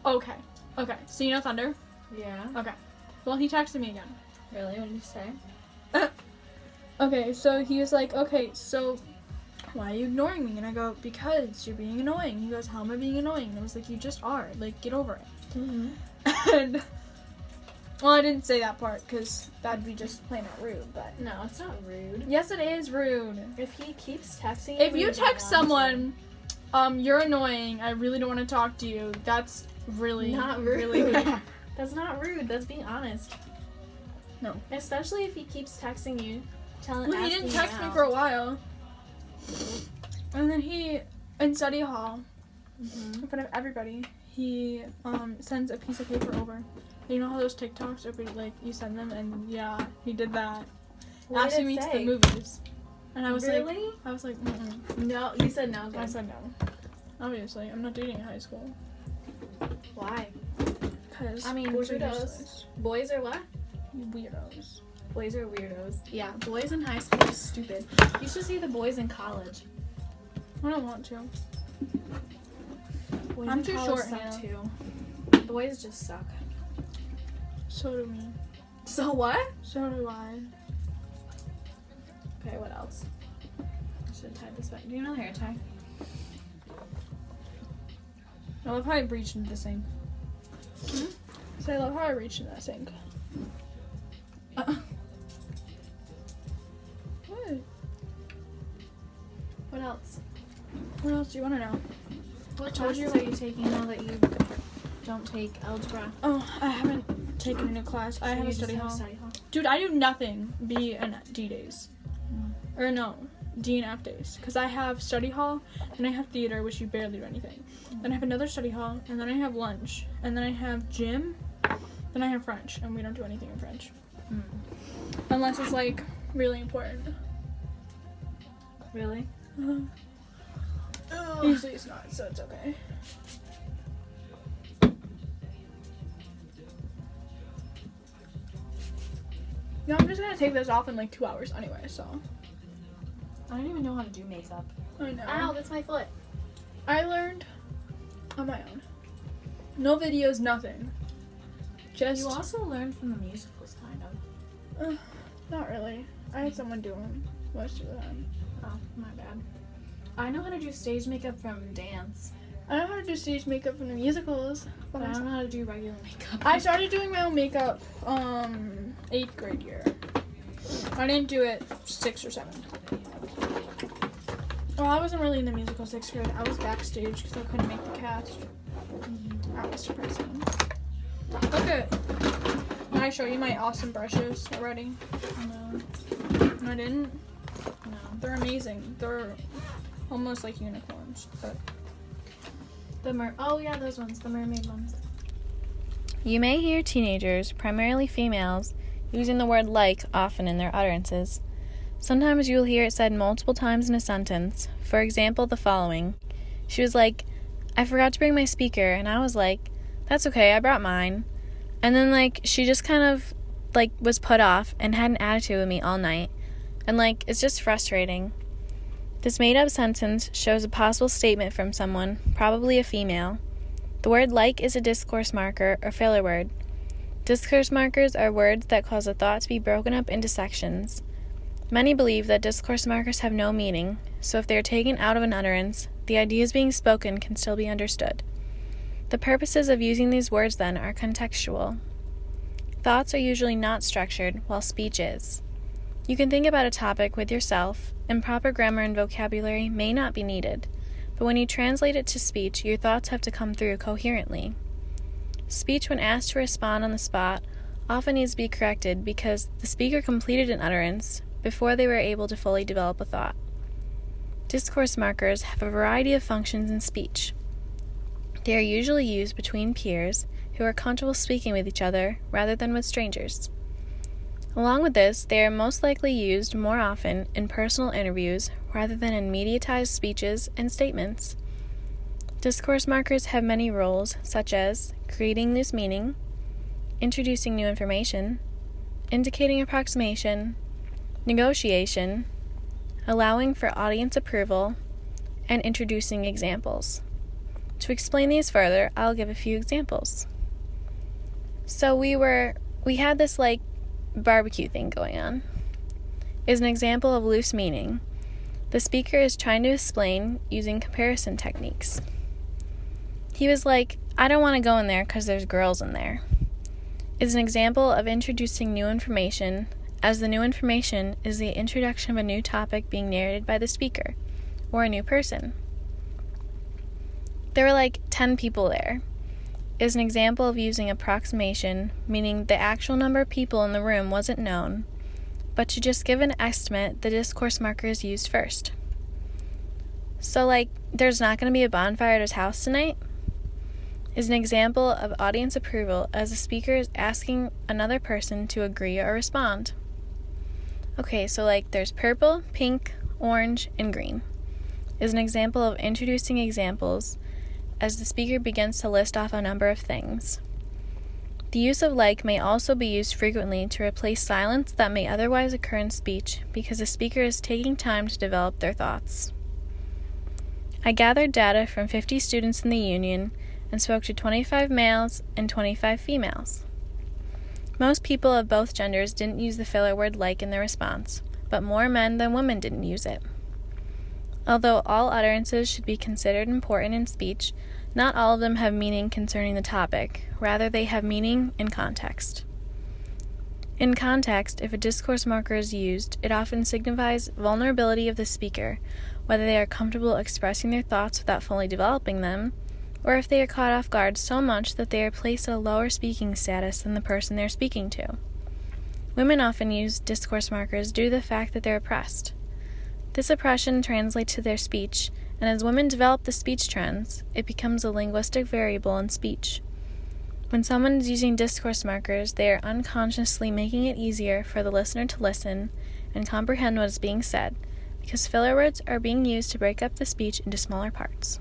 Okay. So you know Thunder? Yeah. Okay. Well, he texted me again. Really? What did you say? Okay, so he was like, okay, so why are you ignoring me? And I go, because you're being annoying. He goes, how am I being annoying? And I was like, you just are. Like, get over it. Mm-hmm. And, well, I didn't say that part because that'd be just plain out rude, but. No, it's not rude. Yes, it is rude. If he keeps texting If you text someone, you're annoying, I really don't want to talk to you, that's really, not rude. really rude. That's not rude. That's being honest. No. Especially if he keeps texting you, Well, he didn't text me for a while. And then he, in study hall, in front of everybody, he sends a piece of paper over. You know how those TikToks are, like, you send them, and yeah, he did that. Asking me to the movies. And I was really? Mm-mm. No, you said no. I said no. Obviously, I'm not dating in high school. Why? Because I mean, boys are weirdos. useless. Boys are what? Weirdos. Boys are weirdos. Yeah, boys in high school are stupid. You should see the boys in college. I don't want to. Boys I'm in too college short suck now. too. Boys just suck. So do me. So what? So do I. Okay, what else? I should have tied this back. Do you know the hair tie? I love how I reached into the sink. So I love how I reached into that sink. What? What else? What else do you want to know? What told classes you- are you taking now that you don't take algebra? Oh, I haven't taken a new class. I So have you a just study have hall. study hall. Dude, I do nothing B and D days. Or no, D and F days. Because I have study hall, and I have theater, which you barely do anything. Then I have another study hall, and then I have lunch. And then I have gym, then I have French, and we don't do anything in French. Unless it's, like, really important. Really? Usually it's not, so it's okay. No, I'm just gonna take this off in like 2 hours anyway, so. I don't even know how to do makeup. I know. Ow, that's my foot. I learned on my own. No videos, nothing. Just. You also learned from the musicals, kind of. Not really. I had someone do them most of the time. Oh, my bad. I know how to do stage makeup from dance. I know how to do stage makeup from the musicals. But I don't know how to do regular makeup. I started doing my own makeup 8th grade year. I didn't do it 6th or 7th. Well, I wasn't really in the musical 6th grade. I was backstage because I couldn't make the cast. That was depressing. Look at. Can I show you my awesome brushes already? No. No, I didn't. No. They're amazing. They're almost like unicorns, but. Oh yeah, those ones, the mermaid ones. You may hear teenagers, primarily females, using the word like often in their utterances. Sometimes you will hear it said multiple times in a sentence. For example, the following. She was like, I forgot to bring my speaker, and I was like, that's okay, I brought mine. And then, like, she just kind of, like, was put off and had an attitude with me all night. And, like, it's just frustrating. This made-up sentence shows a possible statement from someone, probably a female. The word like is a discourse marker or filler word. Discourse markers are words that cause a thought to be broken up into sections. Many believe that discourse markers have no meaning, so if they are taken out of an utterance, the ideas being spoken can still be understood. The purposes of using these words, then, are contextual. Thoughts are usually not structured, while speech is. You can think about a topic with yourself, and proper grammar and vocabulary may not be needed, but when you translate it to speech, your thoughts have to come through coherently. Speech, when asked to respond on the spot, often needs to be corrected because the speaker completed an utterance before they were able to fully develop a thought. Discourse markers have a variety of functions in speech. They are usually used between peers who are comfortable speaking with each other rather than with strangers. Along with this, they are most likely used more often in personal interviews rather than in mediatized speeches and statements. Discourse markers have many roles, such as creating loose meaning, introducing new information, indicating approximation, negotiation, allowing for audience approval, and introducing examples. To explain these further, I'll give a few examples. So we had this barbecue thing going on. Is an example of loose meaning. The speaker is trying to explain using comparison techniques. He was like, I don't want to go in there because there's girls in there. Is an example of introducing new information, as the new information is the introduction of a new topic being narrated by the speaker, or a new person. There were 10 people there. Is an example of using approximation, meaning the actual number of people in the room wasn't known, but to just give an estimate, the discourse marker is used first. So, there's not going to be a bonfire at his house tonight? Is an example of audience approval as the speaker is asking another person to agree or respond. Okay, so there's purple, pink, orange, and green. Is an example of introducing examples as the speaker begins to list off a number of things. The use of may also be used frequently to replace silence that may otherwise occur in speech because the speaker is taking time to develop their thoughts. I gathered data from 50 students in the union and spoke to 25 males and 25 females. Most people of both genders didn't use the filler word in their response, but more men than women didn't use it. Although all utterances should be considered important in speech, not all of them have meaning concerning the topic. Rather, they have meaning in context. In context, if a discourse marker is used, it often signifies vulnerability of the speaker, whether they are comfortable expressing their thoughts without fully developing them, or if they are caught off guard so much that they are placed at a lower speaking status than the person they're speaking to. Women often use discourse markers due to the fact that they're oppressed. This oppression translates to their speech, and as women develop the speech trends, it becomes a linguistic variable in speech. When someone is using discourse markers, they are unconsciously making it easier for the listener to listen and comprehend what is being said, because filler words are being used to break up the speech into smaller parts.